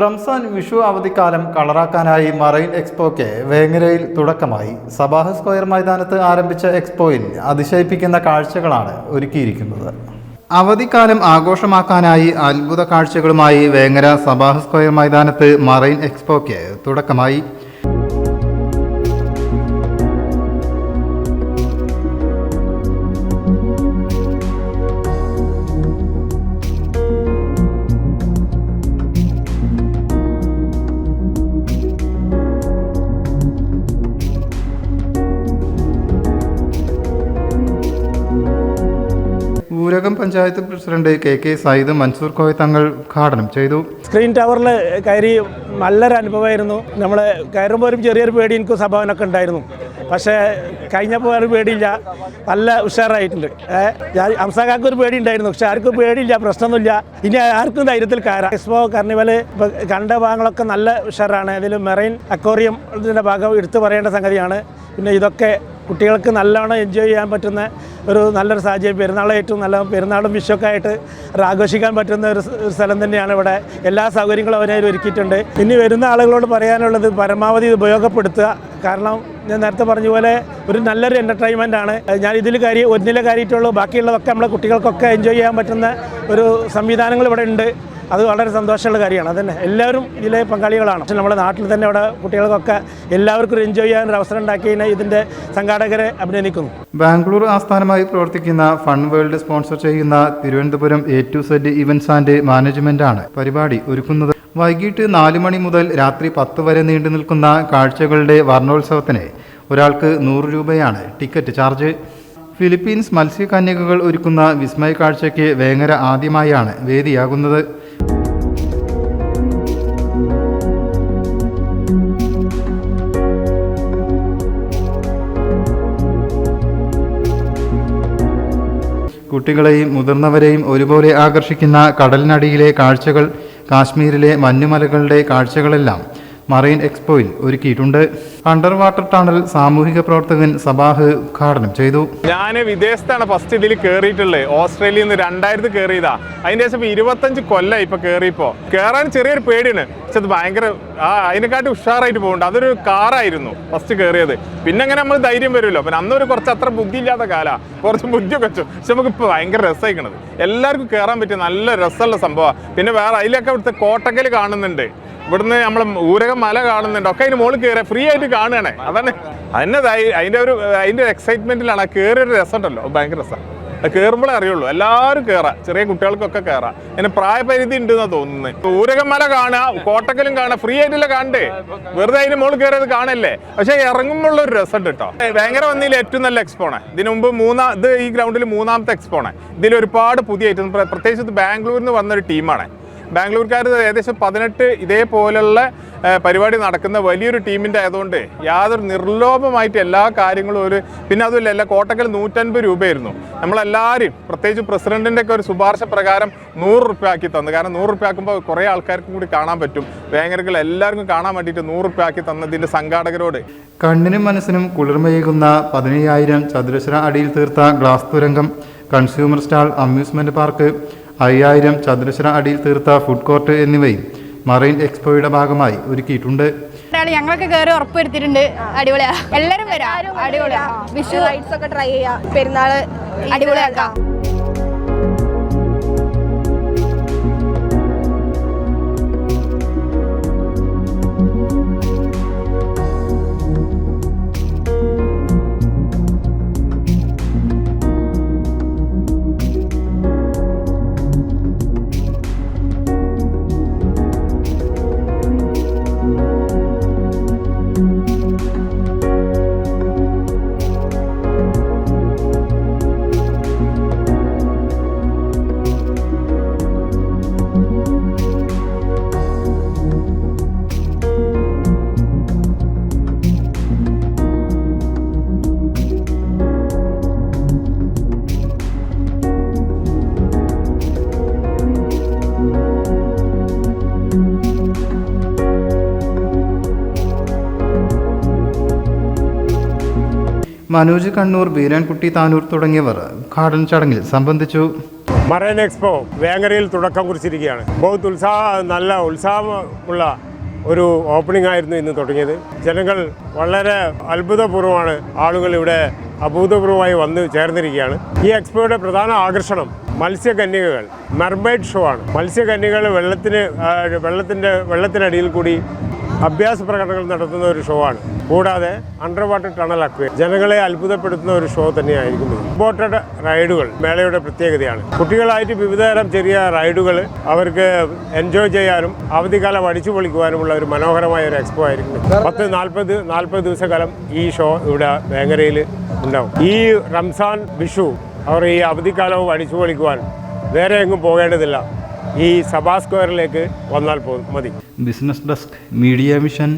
റംസാൻ വിഷു അവധിക്കാലം കളറാക്കാനായി മറൈൻ എക്സ്പോയ്ക്ക് വേങ്ങരയിൽ തുടക്കമായി. Sabah square മൈതാനത്ത് ആരംഭിച്ച എക്സ്പോയിൽ അതിശയിപ്പിക്കുന്ന കാഴ്ചകളാണ് ഒരുക്കിയിരിക്കുന്നത്. അവധിക്കാലം ആഘോഷമാക്കാനായി അത്ഭുത കാഴ്ചകളുമായി വേങ്ങര സബാഹ് സ്ക്വയർ മൈതാനത്ത് മറൈൻ എക്സ്പോയ്ക്ക് തുടക്കമായി. ഊരകം പഞ്ചായത്ത് പ്രസിഡന്റ് കെ സയ്യിദ് മൻസൂർ കോയ തങ്ങൾ ഉദ്ഘാടനം ചെയ്തു. സ്ക്രീൻ ടവറിൽ കയറി നല്ലൊരു അനുഭവമായിരുന്നു. നമ്മൾ കയറുമ്പോൾ ഒരു ചെറിയൊരു പേടി എനിക്ക് സ്വഭാവനൊക്കെ ഉണ്ടായിരുന്നു. പക്ഷേ കഴിഞ്ഞപ്പോൾ ഒരു പേടിയില്ല, നല്ല ഉഷാറായിട്ടുണ്ട്. അംസാക്കാർക്ക് ഒരു പേടി ഉണ്ടായിരുന്നു, പക്ഷെ ആർക്കും പേടിയില്ല, പ്രശ്നമൊന്നുമില്ല. ഇനി ആർക്കും ധൈര്യത്തിൽ കയറാം. എക്സ്പോ കാർണിവൽ കണ്ട ഭാഗങ്ങളൊക്കെ നല്ല ഉഷാറാണ്. അതിൽ മെറൈൻ അക്വേറിയത്തിൻ്റെ ഭാഗം എടുത്തു പറയേണ്ട സംഗതിയാണ്. പിന്നെ ഇതൊക്കെ കുട്ടികൾക്ക് നല്ലോണം എൻജോയ് ചെയ്യാൻ പറ്റുന്ന ഒരു നല്ലൊരു സാഹചര്യം. പെരുന്നാളെ ഏറ്റവും നല്ല പെരുന്നാളും വിഷുവൊക്കെ ആയിട്ട് ആഘോഷിക്കാൻ പറ്റുന്ന ഒരു സ്ഥലം തന്നെയാണ് ഇവിടെ. എല്ലാ സൗകര്യങ്ങളും അവരതിൽ ഒരുക്കിയിട്ടുണ്ട്. ഇനി വരുന്ന ആളുകളോട് പറയാനുള്ളത് പരമാവധി ഇത് ഉപയോഗപ്പെടുത്തുക. കാരണം ഞാൻ നേരത്തെ പറഞ്ഞ പോലെ ഒരു നല്ലൊരു എൻ്റർടൈൻമെൻ്റ് ആണ്. ഞാൻ ഇതിൽ ഒന്നിലെ കാര്യമായിട്ടുള്ളൂ, ബാക്കിയുള്ളതൊക്കെ നമ്മളെ കുട്ടികൾക്കൊക്കെ എൻജോയ് ചെയ്യാൻ പറ്റുന്ന ഒരു സംവിധാനങ്ങൾ ഇവിടെ ഉണ്ട്. അത് വളരെ സന്തോഷമുള്ള കാര്യമാണ്. അതന്നെ എല്ലാവരും ഇതിലെ പങ്കാളികളാണ്. പക്ഷേ നമ്മുടെ നാട്ടിൽ തന്നെ ഇവിടെ കുട്ടികൾക്കൊക്കെ എല്ലാവർക്കും എൻജോയ് ചെയ്യാൻ ഒരു അവസരം ഉണ്ടാക്കിയതിന് ഇതിൻ്റെ സംഘാടകരെ അഭിനന്ദിക്കുന്നു. ബാംഗ്ലൂർ ആസ്ഥാനമായി പ്രവർത്തിക്കുന്ന ഫൺ വേൾഡ് സ്പോൺസർ ചെയ്യുന്ന തിരുവനന്തപുരം A2Z ഇവൻറ്റ്സ് ആൻഡ് മാനേജ്മെൻറ്റാണ് പരിപാടി ഒരുക്കുന്നത്. വൈകിട്ട് 4 മണി മുതൽ രാത്രി 10 വരെ നീണ്ടു നിൽക്കുന്ന കാഴ്ചകളുടെ വർണ്ണോത്സവത്തിന് ഒരാൾക്ക് 100 രൂപയാണ് ടിക്കറ്റ് ചാർജ്. ഫിലിപ്പീൻസ് മത്സ്യകന്യകകൾ ഒരുക്കുന്ന വിസ്മയ കാഴ്ചയ്ക്ക് വേങ്ങര ആദ്യമായാണ് വേദിയാകുന്നത്. കുട്ടികളെയും മുതിർന്നവരെയും ഒരുപോലെ ആകർഷിക്കുന്ന കടലിനടിയിലെ കാഴ്ചകൾ, കാശ്മീരിലെ മഞ്ഞുമലകളുടെ കാഴ്ചകളെല്ലാം മറൈൻ എക്സ്പോയിൽ ഒരുക്കിയിട്ടുണ്ട്. അണ്ടർ വാട്ടർ ടണൽ സാമൂഹിക പ്രവർത്തകൻ സബാഹ് ഉദ്ഘാടനം ചെയ്തു. ഞാൻ വിദേശത്താണ് ഫസ്റ്റ് ഇതിൽ കയറിയിട്ടുള്ളത്. ഓസ്ട്രേലിയയിൽ നിന്ന് 2000 കയറിയതാ. അതിൻ്റെ ശേഷം 25 കൊല്ലം ഇപ്പൊ കയറിയപ്പോൾ കയറാൻ ചെറിയൊരു പേടിയാണ്. പക്ഷെ അത് ഭയങ്കര അതിനെക്കാട്ടി ഉഷാറായിട്ട് പോകുന്നുണ്ട്. അതൊരു കാറായിരുന്നു ഫസ്റ്റ് കയറിയത്. പിന്നെ അങ്ങനെ നമ്മൾ ധൈര്യം വരുമല്ലോ. അപ്പം അന്നൊരു കുറച്ച് അത്ര ബുദ്ധി ഇല്ലാത്ത കാലമാണ്, കുറച്ച് ബുദ്ധിയൊക്കെ വെച്ചു. പക്ഷെ നമുക്ക് ഇപ്പോൾ ഭയങ്കര രസമായിക്കണത്. എല്ലാവർക്കും കയറാൻ പറ്റിയ നല്ല രസമുള്ള സംഭവമാണ്. പിന്നെ വേറെ അതിലൊക്കെ ഇവിടുത്തെ കോട്ടക്കൽ കാണുന്നുണ്ട്, ഇവിടുന്ന് നമ്മൾ ഊരകം മല കാണുന്നുണ്ട്. ഒക്കെ അതിന് മുകളിൽ കയറുക ഫ്രീ ആയിട്ട് കാണുകയാണേ. അതാണ് അതിൻ്റെ എക്സൈറ്റ്മെന്റിലാണ്. കയറിയൊരു രസം ഉണ്ടല്ലോ, ഭയങ്കര രസമാണ്. അത് കയറുമ്പോഴേ അറിയുള്ളൂ. എല്ലാവരും കയറാം, ചെറിയ കുട്ടികൾക്കൊക്കെ കയറാം. അതിന് പ്രായപരിധി ഉണ്ടെന്നാണ് തോന്നുന്നത്. ഊരകം മല കാണുക, കോട്ടക്കലും കാണുക, ഫ്രീ ആയിട്ടില്ല കാണണ്ടേ, വെറുതെ അതിന് മുകളിൽ കയറിയത് കാണല്ലേ. പക്ഷെ ഇറങ്ങുമ്പോഴുള്ള ഒരു രസം കേട്ടോ. ഭയങ്കര വന്നതിൽ ഏറ്റവും നല്ല എക്സ്പോണ്. ഇതിനു മുമ്പ് ഇത് ഈ ഗ്രൗണ്ടിൽ 3ാമത്തെ എക്സ്പോണ്. ഇതിൽ ഒരുപാട് പുതിയ ഐറ്റം, പ്രത്യേകിച്ച് ബാംഗ്ലൂരിൽ നിന്ന് വന്നൊരു ടീമാണ്. ബാംഗ്ലൂർക്കാർ ഏകദേശം 18 ഇതേപോലുള്ള പരിപാടി നടക്കുന്ന വലിയൊരു ടീമിൻ്റെ ആയതുകൊണ്ട് യാതൊരു നിർലോഭമായിട്ട് എല്ലാ കാര്യങ്ങളും പിന്നെ അതുമില്ല, എല്ലാ കോട്ടക്കൽ 150 രൂപയായിരുന്നു. നമ്മളെല്ലാവരും പ്രത്യേകിച്ച് പ്രസിഡന്റിൻ്റെ ഒക്കെ ഒരു ശുപാർശ പ്രകാരം 100 രൂപ ആക്കി തന്നു. കാരണം 100 രൂപ ആക്കുമ്പോൾ കുറേ ആൾക്കാർക്കും കൂടി കാണാൻ പറ്റും. വേങ്ങരകൾ എല്ലാവർക്കും കാണാൻ വേണ്ടിയിട്ട് 100 രൂപ ആക്കി തന്നതിൻ്റെ സംഘാടകരോട് കണ്ണിനും മനസ്സിനും കുളിർമയേകുന്ന 15,000 ചതുരശ്ര അടിയിൽ തീർത്ത ഗ്ലാസ് തുരങ്കം, കൺസ്യൂമർ സ്റ്റാൾ, അമ്യൂസ്മെന്റ് പാർക്ക്, 5000 ചതുരശ്ര അടിയിൽ തീർത്ത ഫുഡ് കോർട്ട് എന്നിവയും മറൈൻ എക്സ്പോയുടെ ഭാഗമായി ഒരുക്കിയിട്ടുണ്ട്. ഞങ്ങളൊക്കെ കയറി ഉറപ്പുവരുത്തിയിട്ടുണ്ട്. അടിപൊളിയാ, എല്ലാവരും വരാം. അടിപൊളിയാ. വിഷു റൈഡ്സ് ഒക്കെ ട്രൈ ചെയ്യാം, പെരുന്നാള് അടിപൊളിയാക്കാം. മനോജ് കണ്ണൂർ, ബീരാൻകുട്ടി താനൂർ തുടങ്ങിയവർ ഉദ്ഘാടന ചടങ്ങിൽ സംബന്ധിച്ചു. മറൈൻ എക്സ്പോ വേങ്ങരയിൽ തുടക്കം കുറിച്ചിരിക്കുകയാണ്. നല്ല ഉത്സാഹമുള്ള ഒരു ഓപ്പണിംഗ് ആയിരുന്നു ഇന്ന് തുടങ്ങിയത്. ജനങ്ങൾ വളരെ അത്ഭുതപൂർവ്വമാണ് ആളുകൾ ഇവിടെ അഭൂതപൂർവമായി വന്ന് ചേർന്നിരിക്കുകയാണ്. ഈ എക്സ്പോയുടെ പ്രധാന ആകർഷണം മത്സ്യകന്യകകൾ, മെർമെയ്ഡ് ഷോ ആണ്. മത്സ്യകന്യകൾ വെള്ളത്തിനടിയിൽ കൂടി അഭ്യാസ പ്രകടനങ്ങൾ നടത്തുന്ന ഒരു ഷോ ആണ്. കൂടാതെ അണ്ടർ വാട്ടർ ടണൽ അക്വേ ജനങ്ങളെ അത്ഭുതപ്പെടുത്തുന്ന ഒരു ഷോ തന്നെയായിരിക്കും ഇത്. ബോട്ടഡ് റൈഡുകൾ മേളയുടെ പ്രത്യേകതയാണ്. കുട്ടികളായിട്ട് വിവിധതരം ചെറിയ റൈഡുകൾ അവർക്ക് എൻജോയ് ചെയ്യാനും അവധിക്കാലം അടിച്ചു പൊളിക്കുവാനുമുള്ള ഒരു മനോഹരമായ ഒരു എക്സ്പോ ആയിരിക്കും. 40 ദിവസക്കാലം ഈ ഷോ ഇവിടെ വേങ്ങരയിൽ ഉണ്ടാവും. ഈ റംസാൻ, വിഷു അവർ ഈ അവധിക്കാലവും അടിച്ചു പൊളിക്കുവാൻ വേറെ എങ്ങും പോകേണ്ടതില്ല. ഈ സഭാ സ്ക്വയറിലേക്ക് വന്നാൽ മതി. Business desk, media mission.